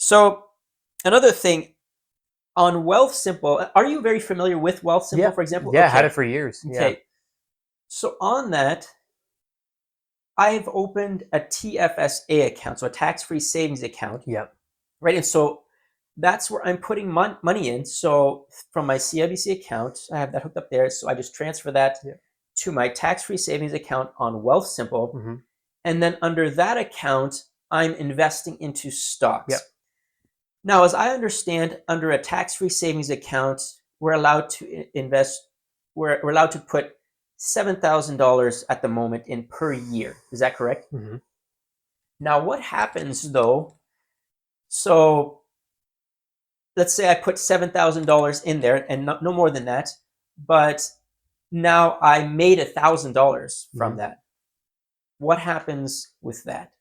So another thing on Wealth Simple, are you very familiar with Wealth Simple, Yeah, for example? yeah, had it Okay. for years. Yeah. Okay. So on that, I've opened a TFSA account, so a tax-free savings account, Yep. right? And so that's where I'm putting money in. So from my CIBC account, I have that hooked up there. So I just transfer that Yep. to my tax-free savings account on Wealth Simple. Hmm. And then under that account, I'm investing into Yep. stocks. Now, as I understand, under a tax-free savings account, we're allowed to invest, we're allowed to put $7,000 at the moment in per year. Is that correct? Hmm. Now, what happens though? So let's say I put $7,000 in there and no more than that, but now I made $1,000 Hmm. from that. What happens with that?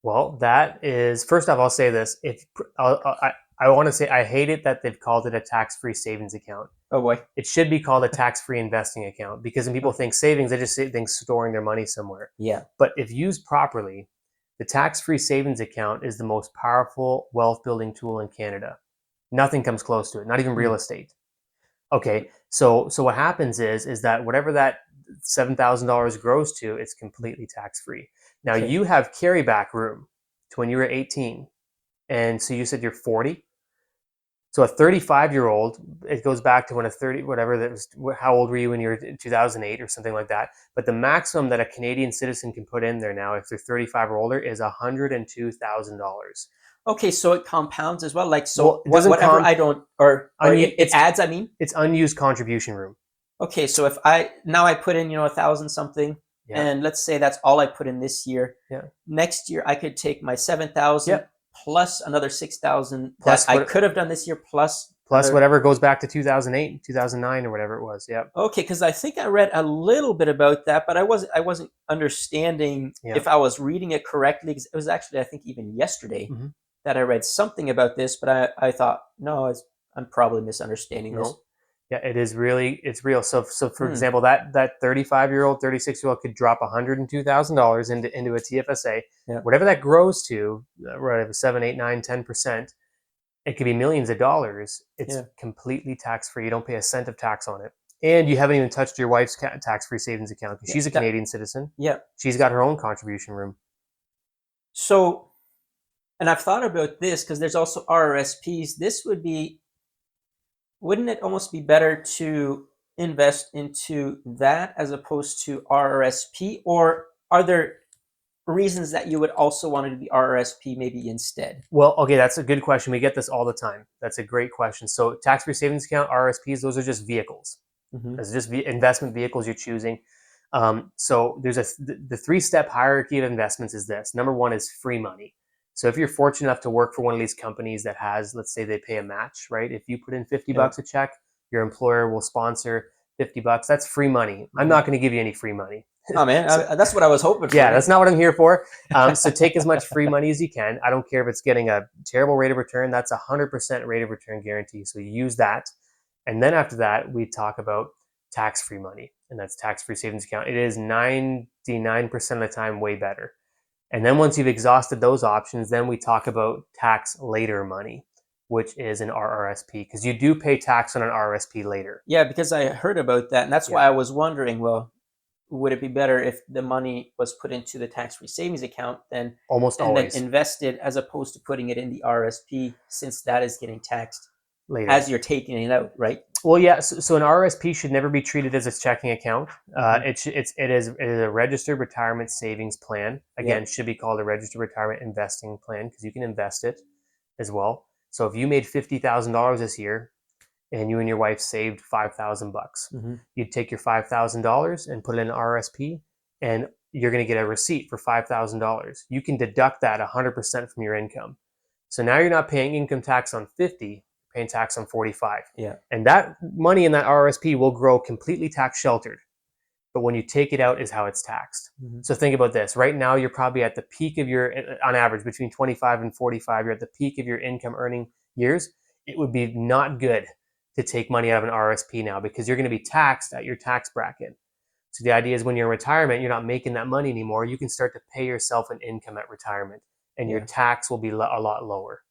Well, that is first off. I'll say this: if I want to say I hate it that they've called it a tax-free savings account. Oh boy. It should be called a tax-free investing account because when people Okay. think savings, they just think storing their money somewhere. Yeah. But if used properly, the tax-free savings account is the most powerful wealth building tool in Canada. Nothing comes close to it, not even real Hmm. estate. Okay, so what happens is that whatever that $7,000 grows to, it's completely tax free. Now Okay. you have carryback room to when you were 18, and so you said you're 40. So a 35-year-old, it goes back to when a 30 whatever that was. How old were you when you were in 2008 or something like that? But the maximum that a Canadian citizen can put in there now, if they're 35 or older, is $102,000. Okay, so it compounds as well. Like so Well, it what doesn't whatever comp. I don't or it It's adds, I mean. it's unused contribution room. Okay, so if I now I put in, 1,000 something, Yeah, and let's say that's all I put in this year. yeah, Next year I could take my 7,000 yep. plus another 6,000 that Plus I what could have done this year plus plus another. whatever goes back to 2008, 2009 or whatever it was. Yep. Okay, because I think I read a little bit about that, but I wasn't understanding Yeah. if I was reading it correctly. 'Cause it was actually, I think, even yesterday Hmm. that I read something about this, but I thought, no, I'm probably misunderstanding this. No. Yeah, it is really it's real. So for Hmm. example, that 35-year-old, 36-year-old could drop $102,000 into a TFSA. Yeah. Whatever that grows to, whatever 7, 8, 9, 10%, it could be millions of dollars. It's Yeah. completely tax free. You don't pay a cent of tax on it. And you haven't even touched your wife's tax free savings account because Yeah. she's a Canadian citizen. Yeah. She's got her own contribution room. So, and I've thought about this because there's also RRSPs. This would be, wouldn't it almost be better to invest into that as opposed to RRSP? Or are there reasons that you would also want to do the RRSP maybe instead? Well, okay, that's a good question. We get this all the time. That's a great question. So, tax-free savings account (RSPs), those are just vehicles. Mm-hmm. It's just investment vehicles you're choosing. So, there's the three-step hierarchy of investments is this. Number one is free money. So, if you're fortunate enough to work for one of these companies that has, let's say, they pay a match, right? If you put in 50 Yeah. bucks a check, your employer will sponsor 50 bucks. That's free money. I'm Mm-hmm. not going to give you any free money. Oh man, So, that's what I was hoping yeah, for. that's not what I'm here for. So take as much free money as you can. I don't care if it's getting a terrible rate of return. That's 100% rate of return guarantee. So you use that. And then after that, we talk about tax-free money. And that's tax-free savings account. It is 99% of the time way better. And then once you've exhausted those options, then we talk about tax later money, which is an RRSP, because you do pay tax on an RRSP later. Yeah, because I heard about that, and that's Yeah, why I was wondering. Well, would it be better if the money was put into the tax-free savings account then almost and then always invested as opposed to putting it in the RSP since that is getting taxed later. as you're taking it out, right? Well, yeah. So an RSP should never be treated as a checking account. Mm-hmm. It is a registered retirement savings plan. Yeah. Again, it should be called a registered retirement investing plan because you can invest it as well. So if you made $50,000 this year and you and your wife saved 5,000 bucks, Mm-hmm. you'd take your $5,000 and put it in an RSP, and you're going to get a receipt for $5,000. You can deduct that 100% from your income. So now you're not paying income tax on 50, paying tax on 45. Yeah. And that money in that RSP will grow completely tax sheltered. But when you take it out is how it's taxed. Mm-hmm. So think about this. Right now, you're probably at the peak of your, on average, between 25 and 45, you're at the peak of your income earning years. It would be not good to take money out of an RSP now because you're going to be taxed at your tax bracket. So the idea is when you're in retirement, you're not making that money anymore. You can start to pay yourself an income at retirement and your Yeah. tax will be a lot lower.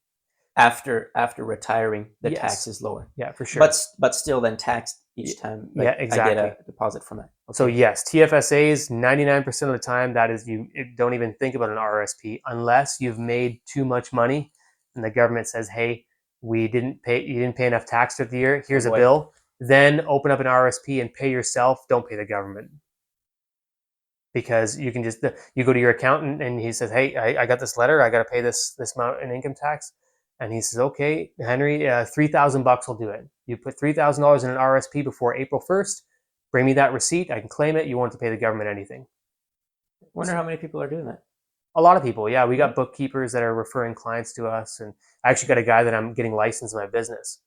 after retiring, the tax Yes. is lower. Yeah, for sure. But still then taxed each time. Yeah, Like I get exactly. a deposit from that. So Okay. yes, TFSAs 99% of the time that is you don't even think about an RRSP unless you've made too much money and the government says, "Hey, you didn't pay enough tax throughout the year. Oh Here's a boy. bill." Then open up an RRSP and pay yourself. Don't pay the government because you can just you go to your accountant and he says, "Hey, I got this letter. I got to pay this amount in income tax." And he says, "Okay, Henry, $3,000 will do it. You put $3,000 in an RSP before April 1st. Bring me that receipt. I can claim it. You won't have to pay the government anything." Wonder how many people are doing that. A lot of people, yeah. We Really? got bookkeepers that are referring clients to us, and I actually got a guy that I'm getting licensed in my business.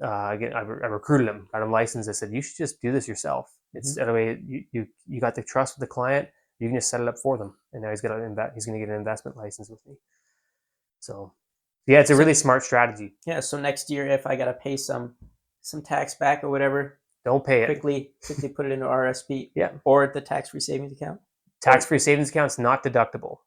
I recruited him, got him licensed. I said, "You should just do this yourself. It's Mm-hmm. that way you got the trust with the client. You can just set it up for them." And now he's going to get an investment license with me. So yeah, it's a So really smart strategy. yeah, so next year if I gotta pay some tax back or whatever, Don't pay it. quickly put it into RSP Yeah, or the tax free savings account. Or tax-free savings account's not deductible.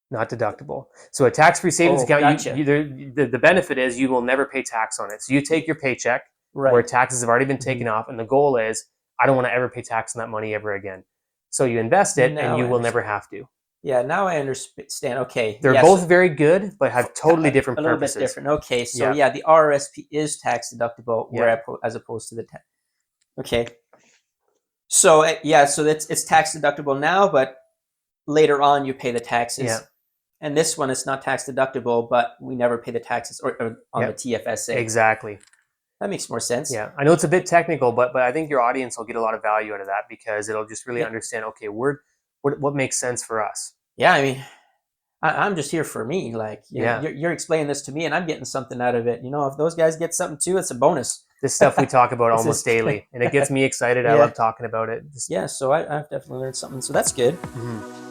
Not deductible. So a tax-free savings oh, account, gotcha. the benefit is you will never pay tax on it. So you take your paycheck where Right. taxes have already been Mm-hmm. taken off, and the goal is I don't want to ever pay tax on that money ever again. So you invest it, and Now you I will never understand. have to. Yeah, now I understand. Okay, They're yes, both very good, but have totally different a little bit purposes. different. Okay, so Yeah, yeah, the RRSP is tax deductible, yeah, where as opposed to the tax. Okay, so yeah, so it's tax deductible now, but later on you pay the yeah, taxes. And this one is not tax deductible, but we never pay the taxes or on yeah. the TFSA. Exactly. That makes more sense. Yeah, I know it's a bit technical, but I think your audience will get a lot of value out of that because it'll just really Yeah, understand. Okay, what makes sense for us. yeah. I mean, I'm just here for me. Like, you know, Yeah. you're explaining this to me, and I'm getting something out of it. You know, if those guys get something too, it's a bonus. This stuff we talk about This almost is, daily, and it gets me excited. I yeah, love talking about it. Just yeah. So I've definitely learned something. So that's good. mhm.